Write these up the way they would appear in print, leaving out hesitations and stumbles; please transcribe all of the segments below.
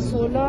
16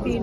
3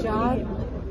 4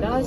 10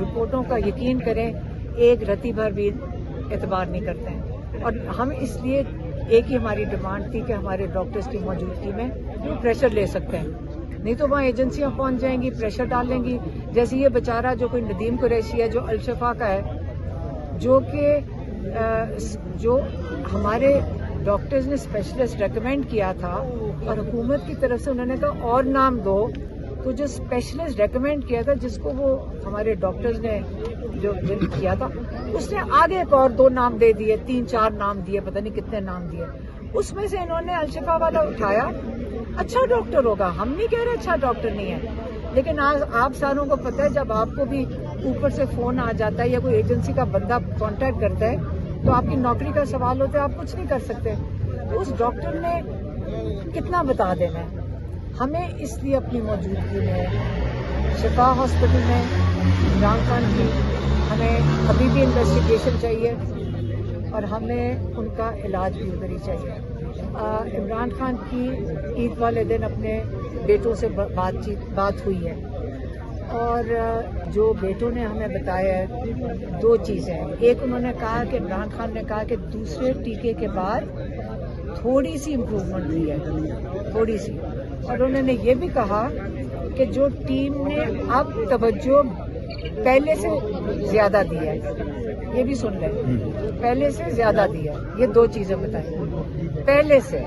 رپورٹوں کا یقین کریں ایک رتی بھر بھی اعتبار نہیں کرتے ہیں. اور ہم اس لیے ایک ہی ہماری ڈیمانڈ تھی کہ ہمارے ڈاکٹرز کی موجودگی میں وہ پریشر لے سکتے ہیں, نہیں تو وہاں ایجنسیاں پہنچ جائیں گی, پریشر ڈالیں گی. جیسے یہ بیچارہ جو کوئی ندیم قریشی ہے جو الشفا کا ہے, جو کہ جو ہمارے ڈاکٹرز نے اسپیشلسٹ ریکمینڈ کیا تھا اور حکومت کی طرف سے انہوں نے کہا اور نام دو, تو جو اسپیشلسٹ ریکمینڈ کیا تھا جس کو وہ ہمارے ڈاکٹرز نے جو کیا تھا اس نے آگے ایک اور 2 نام دے دیے, 3-4 نام دیے, پتہ نہیں کتنے نام دیے. اس میں سے انہوں نے الشفا والا اٹھایا. اچھا ڈاکٹر ہوگا, ہم نہیں کہہ رہے اچھا ڈاکٹر نہیں ہے, لیکن آج آپ ساروں کو پتہ ہے جب آپ کو بھی اوپر سے فون آ جاتا ہے یا کوئی ایجنسی کا بندہ کانٹیکٹ کرتا ہے تو آپ کی نوکری کا سوال ہوتا ہے, آپ کچھ نہیں کر سکتے. اس ڈاکٹر نے کتنا بتا دینا ہے. ہمیں اس لیے اپنی موجودگی میں شفا ہاسپٹل میں عمران خان کی ہمیں ابھی بھی انویسٹیگیشن چاہیے اور ہمیں ان کا علاج بھی ادھر ہی چاہیے. عمران خان کی عید والے دن اپنے بیٹوں سے بات ہوئی ہے اور جو بیٹوں نے ہمیں بتایا ہے 2 چیزیں ہیں. ایک انہوں نے کہا کہ عمران خان نے کہا کہ دوسرے ٹیکے کے بعد تھوڑی سی امپروومنٹ ہوئی ہے, تھوڑی سی. اور انہوں نے یہ بھی کہا کہ جو ٹیم نے اب توجہ پہلے سے زیادہ دی ہے, یہ بھی سن لیں, پہلے سے زیادہ دی ہے. یہ 2 چیزیں بتائیں پہلے سے.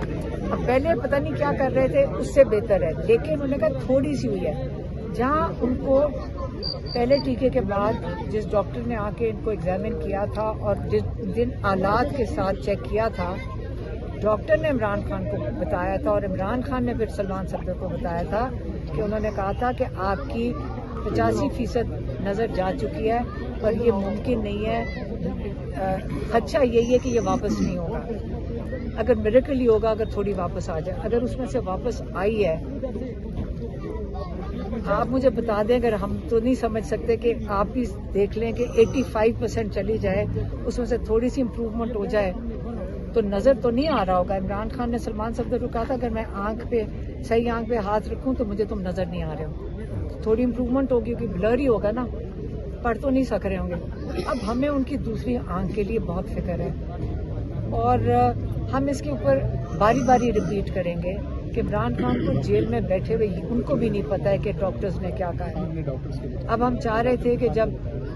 اب پہلے پتہ نہیں کیا کر رہے تھے, اس سے بہتر ہے, لیکن انہوں نے کہا تھوڑی سی ہوئی ہے. جہاں ان کو پہلے ٹیکے کے بعد جس ڈاکٹر نے آ کے ان کو ایگزامن کیا تھا اور جن آلات کے ساتھ چیک کیا تھا, ڈاکٹر نے عمران خان کو بتایا تھا اور عمران خان نے پھر سلمان صفدر کو بتایا تھا کہ انہوں نے کہا تھا کہ آپ کی 85% نظر جا چکی ہے اور یہ ممکن نہیں ہے, خدشہ یہی ہے کہ یہ واپس نہیں ہوگا. اگر میریکل ہی ہوگا اگر تھوڑی واپس آ جائے. اگر اس میں سے واپس آئی ہے, آپ مجھے بتا دیں, اگر ہم تو نہیں سمجھ سکتے کہ آپ بھی دیکھ لیں کہ 85% چلی جائے, اس میں سے تھوڑی سی امپروومنٹ ہو جائے تو نظر تو نہیں آ رہا ہوگا. عمران خان نے سلمان صفدر کو کہا تھا اگر میں آنکھ پہ صحیح آنکھ پہ ہاتھ رکھوں تو مجھے تم نظر نہیں آ رہے ہو. تھوڑی امپروومنٹ ہوگی کیونکہ بلر ہی ہوگا نا, پڑھ تو نہیں سک رہے ہوں گے. اب ہمیں ان کی دوسری آنکھ کے لیے بہت فکر ہے اور ہم اس کے اوپر باری باری ریپیٹ کریں گے کہ عمران خان کو جیل میں بیٹھے ہوئے ان کو بھی نہیں پتا ہے کہ ڈاکٹرز نے کیا کہا ہے. اب ہم چاہ رہے تھے کہ جب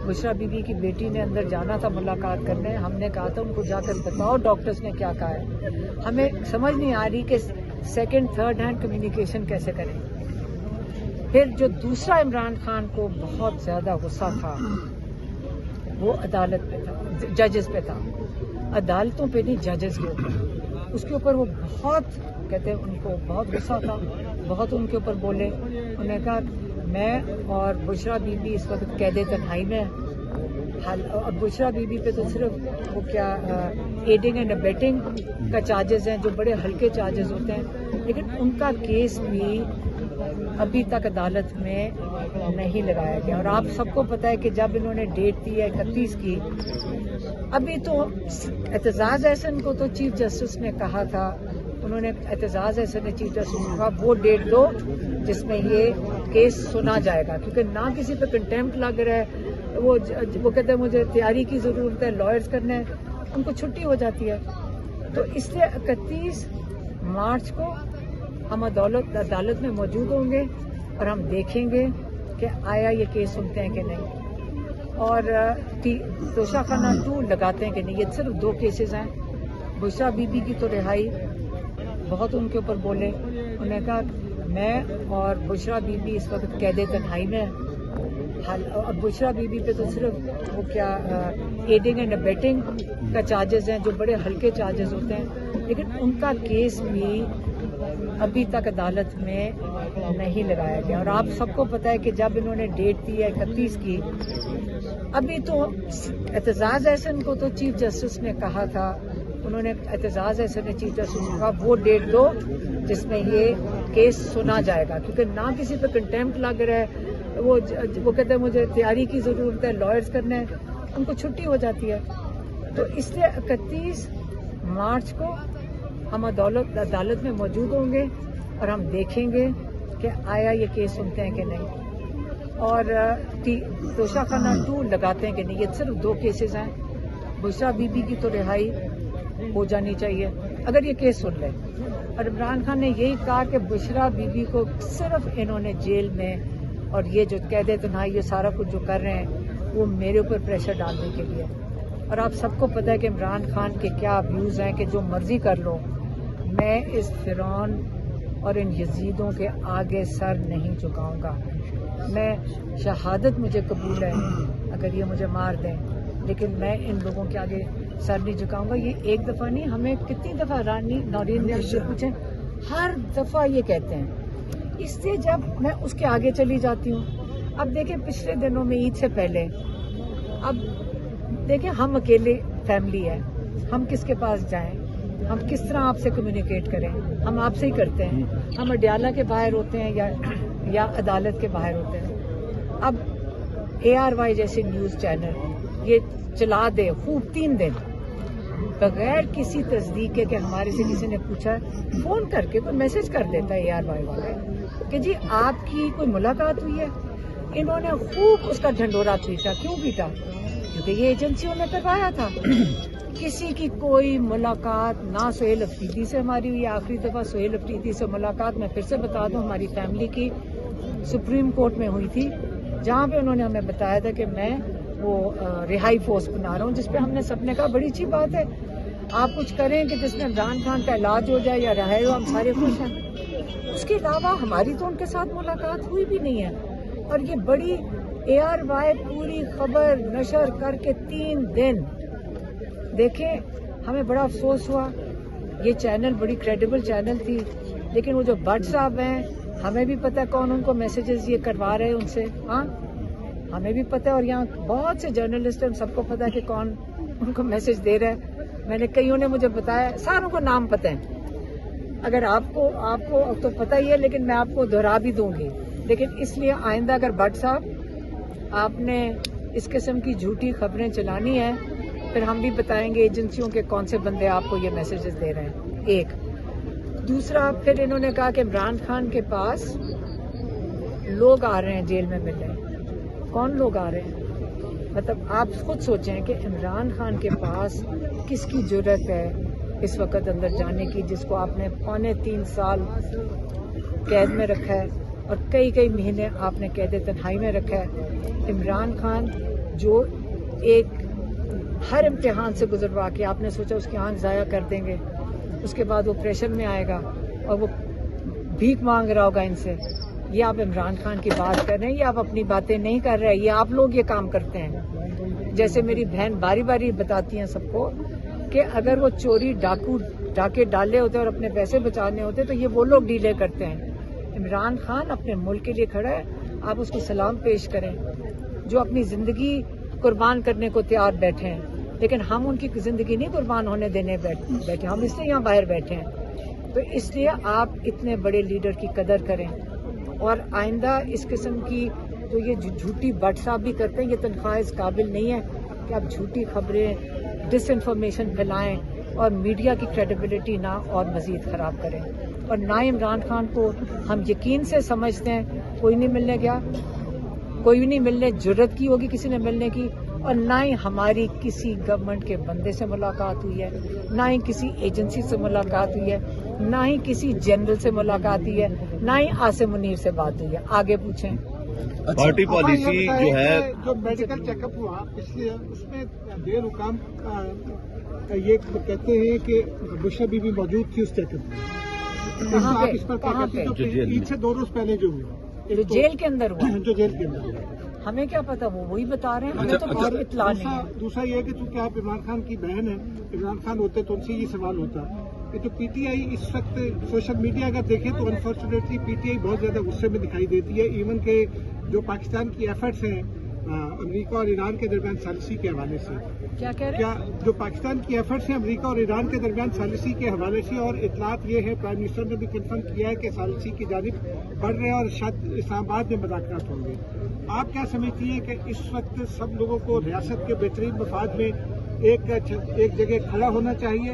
بشرا بی بی کی بیٹی نے اندر جانا تھا ملاقات کرنے, ہم نے کہا تھا ان کو جا کر بتاؤ ڈاکٹرز نے کیا کہا ہے. ہمیں سمجھ نہیں آ رہی کہ 2nd 3rd ہینڈ کمیونیکیشن کیسے کریں. پھر جو دوسرا عمران خان کو بہت زیادہ غصہ تھا وہ عدالت پہ تھا, ججز پہ تھا, عدالتوں پہ نہیں ججز کے اوپر. اس کے اوپر وہ بہت کہتے ہیں ان کو بہت غصہ تھا, بہت ان کے اوپر بولے. انہوں نے کہا میں اور بشرا بی بی اس وقت قید تنہائی میں, اب بشرا بی بی پہ تو صرف وہ کیا ایڈنگ اینڈ ابیٹنگ کا چارجز ہیں جو بڑے ہلکے چارجز ہوتے ہیں, لیکن ان کا کیس بھی ابھی تک عدالت میں نہیں لگایا گیا. اور آپ سب کو پتہ ہے کہ جب انہوں نے ڈیٹ دی ہے 31 کی, ابھی تو اعتزاز احسن کو تو چیف جسٹس نے کہا تھا, انہوں نے اعتزاز احسن نے چیف جسٹس کو کہا وہ ڈیٹ دو جس میں یہ کیس سنا جائے گا, کیونکہ نہ کسی پہ کنٹیمپٹ لگ رہا ہے. وہ کہتے ہیں مجھے تیاری کی ضرورت ہے, لائرز کرنے ہیں, ان کو چھٹی ہو جاتی ہے. تو اس لیے 31 مارچ کو ہم عدالت میں موجود ہوں گے اور ہم دیکھیں گے کہ آیا یہ کیس سنتے ہیں کہ نہیں اور توشہ خانہ 2 لگاتے ہیں کہ نہیں. یہ صرف 2 کیسز ہیں. بشرا بی بی کی تو رہائی, بہت ان کے اوپر بولے. انہوں نے کہا میں اور بشرا بی بی اس وقت قید تنہائی میں, اب بشرا بی بی پہ تو صرف وہ کیا ایڈنگ اینڈ ابیٹنگ کا چارجز ہیں جو بڑے ہلکے چارجز ہوتے ہیں, لیکن ان کا کیس بھی ابھی تک عدالت میں نہیں لگایا گیا. اور آپ سب کو پتہ ہے کہ جب انہوں نے ڈیٹ دی ہے 31 کی, ابھی تو اعتزاز احسن کو تو چیف جسٹس نے کہا تھا, انہوں نے اعتزاز احسن نے چیف جسٹس کو کہا وہ ڈیٹ دو جس میں یہ کیس سنا جائے گا, کیونکہ نہ کسی پہ کنٹیمپٹ لگ رہا ہے. وہ کہتے ہیں مجھے تیاری کی ضرورت ہے, لائرز کرنے ہیں, ان کو چھٹی ہو جاتی ہے. تو اس لیے 31 مارچ کو ہم عدالت میں موجود ہوں گے اور ہم دیکھیں گے کہ آیا یہ کیس سنتے ہیں کہ نہیں. اور توشہ خانہ 2 لگاتے ہیں کہ نہیں. یہ صرف 2 کیسز ہیں. بشرا بی بی کی تو رہائی ہو جانی چاہیے اگر یہ کیس سن لے. اور عمران خان نے یہی کہا کہ بشرا بی بی کو صرف انہوں نے جیل میں اور یہ جو قید تنہائی یہ سارا کچھ جو کر رہے ہیں وہ میرے اوپر پریشر ڈالنے کے لیے. اور آپ سب کو پتہ ہے کہ عمران خان کے کیا ویوز ہیں کہ جو مرضی کر لو. میں اس فرعون اور ان یزیدوں کے آگے سر نہیں جھکاؤں گا. میں شہادت مجھے قبول ہے اگر یہ مجھے مار دیں, لیکن میں ان لوگوں کے آگے سر نہیں جھکاؤں گا. یہ ایک دفعہ نہیں, ہمیں کتنی دفعہ نورین سے پوچھیں, ہر دفعہ یہ کہتے ہیں. اس سے جب میں اس کے آگے چلی جاتی ہوں. اب دیکھیں پچھلے دنوں میں عید سے پہلے, اب دیکھیں ہم اکیلے فیملی ہے, ہم کس کے پاس جائیں, ہم کس طرح آپ سے کمیونیکیٹ کریں. ہم آپ سے ہی کرتے ہیں. ہم اڈیالہ کے باہر ہوتے ہیں یا عدالت کے باہر ہوتے ہیں. اب ARY جیسے نیوز چینل یہ چلا دے خوب 3 دن بغیر کسی تصدیق کے کہ ہمارے سے کسی نے پوچھا, فون کر کے کوئی میسج کر دیتا ہے ARY والے کہ جی آپ کی کوئی ملاقات ہوئی ہے. انہوں نے خوب اس کا ڈھنڈورا پیٹا. کیوں پیٹا؟ کیونکہ یہ ایجنسیوں نے کروایا تھا. کسی کی کوئی ملاقات نہ سہیل افریدی سے ہماری ہوئی. آخری دفعہ سہیل افریدی سے ملاقات میں پھر سے بتا دوں ہماری فیملی کی سپریم کورٹ میں ہوئی تھی, جہاں پہ انہوں نے ہمیں بتایا تھا کہ میں وہ رہائی فورس بنا رہا ہوں, جس پہ ہم نے سب نے کہا بڑی اچھی بات ہے, آپ کچھ کریں کہ جس میں عمران خان کا علاج ہو جائے یا رہائی ہو, ہم سارے خوش ہیں. اس کے علاوہ ہماری تو ان کے ساتھ ملاقات ہوئی بھی نہیں ہے. اور یہ بڑی ARY پوری خبر نشر کر کے 3 دن دیکھیں, ہمیں بڑا افسوس ہوا. یہ چینل بڑی کریڈیبل چینل تھی, لیکن وہ جو بٹ صاحب ہیں ہمیں بھی پتہ ہے کون ان کو میسیجز یہ کروا رہے ہیں ان سے. ہاں ہمیں بھی پتہ ہے, اور یہاں بہت سے جرنلسٹ ہیں, سب کو پتہ ہے کہ کون ان کو میسج دے رہا ہے. میں نے کئیوں نے مجھے بتایا, ساروں کو نام پتہ ہیں. اگر آپ کو تو پتہ ہی ہے, لیکن میں آپ کو دہرا بھی دوں گی. لیکن اس لیے آئندہ اگر بٹ صاحب آپ نے اس قسم کی جھوٹی خبریں چلانی ہیں, پھر ہم بھی بتائیں گے ایجنسیوں کے کون سے بندے آپ کو یہ میسیجز دے رہے ہیں. ایک دوسرا, پھر انہوں نے کہا کہ عمران خان کے پاس لوگ آ رہے ہیں جیل میں ملنے. کون لوگ آ رہے ہیں؟ مطلب آپ خود سوچیں کہ عمران خان کے پاس کس کی جرت ہے اس وقت اندر جانے کی, جس کو آپ نے 3.25 سال قید میں رکھا ہے اور کئی مہینے آپ نے قید تنہائی میں رکھا ہے. عمران خان جو ایک ہر امتحان سے گزروا کے آپ نے سوچا اس کی آنکھ ضائع کر دیں گے, اس کے بعد وہ پریشر میں آئے گا اور وہ بھیک مانگ رہا ہوگا ان سے. یہ آپ عمران خان کی بات کر رہے ہیں, یہ آپ اپنی باتیں نہیں کر رہے, یہ آپ لوگ یہ کام کرتے ہیں. جیسے میری بہن باری باری بتاتی ہیں سب کو کہ اگر وہ چوری ڈاکے ڈالے ہوتے اور اپنے پیسے بچانے ہوتے تو یہ وہ لوگ ڈیلے کرتے ہیں. عمران خان اپنے ملک کے لیے کھڑا ہے, آپ اس کو سلام پیش کریں, جو اپنی زندگی قربان کرنے کو تیار بیٹھے ہیں. لیکن ہم ان کی زندگی نہیں قربان ہونے دینے بیٹھے, ہم اس لیے یہاں باہر بیٹھے ہیں. تو اس لیے آپ اتنے بڑے لیڈر کی قدر کریں, اور آئندہ اس قسم کی جو یہ جھوٹی بٹ صاحب بھی کرتے ہیں, یہ تنخواہ اس قابل نہیں ہے کہ آپ جھوٹی خبریں ڈس انفارمیشن پھیلائیں اور میڈیا کی کریڈیبلٹی نہ اور مزید خراب کریں. اور نہ عمران خان کو ہم یقین سے سمجھتے ہیں, کوئی نہیں ملنے گیا, کوئی بھی نہیں ملنے جرت کی ہوگی کسی نے ملنے کی, اور نہ ہی ہماری کسی گورنمنٹ کے بندے سے ملاقات ہوئی ہے, نہ ہی کسی ایجنسی سے ملاقات ہوئی ہے, نہ ہی کسی جنرل سے ملاقات ہوئی ہے, نہ ہی عاصم منیر سے بات ہوئی ہے. آگے پوچھیں. پارٹی پالیسی جو ہے, جو میڈیکل چیک اپ ہوا اس میں دیر حکام یہ کہتے ہیں کہ بشرا بی بی موجود تھی اس چیک اپ میں. کہاں پہ؟ عید سے 2 روز پہلے جو ہوئی, جو جیل کے اندر ہوا, جو جیل کے اندر ہوا. ہمیں کیا پتا, وہی بتا رہے ہیں, ہمیں تو کچھ اطلاع نہیں ہے. دوسرا یہ ہے کہ چونکہ آپ عمران خان کی بہن ہیں, عمران خان ہوتے تو ان سے یہ سوال ہوتا کہ جو پی ٹی آئی اس وقت سوشل میڈیا اگر دیکھیں تو انفارچونیٹلی پی ٹی آئی بہت زیادہ غصے میں دکھائی دیتی ہے. ایون کہ جو پاکستان کی ایفرٹس ہیں امریکہ اور ایران کے درمیان ثالثی کے حوالے سے, کیا کہہ رہے ہیں؟ جو پاکستان کی ایفرٹس ہیں امریکہ اور ایران کے درمیان ثالثی کے حوالے سے, اور اطلاعات یہ ہے پرائم منسٹر نے بھی کنفرم کیا ہے کہ ثالثی کی جانب بڑھ رہے ہیں اور شاید اسلام آباد میں مذاکرات ہوں گے. آپ کیا سمجھتی ہیں کہ اس وقت سب لوگوں کو ریاست کے بہترین مفاد میں ایک جگہ کھڑا ہونا چاہیے,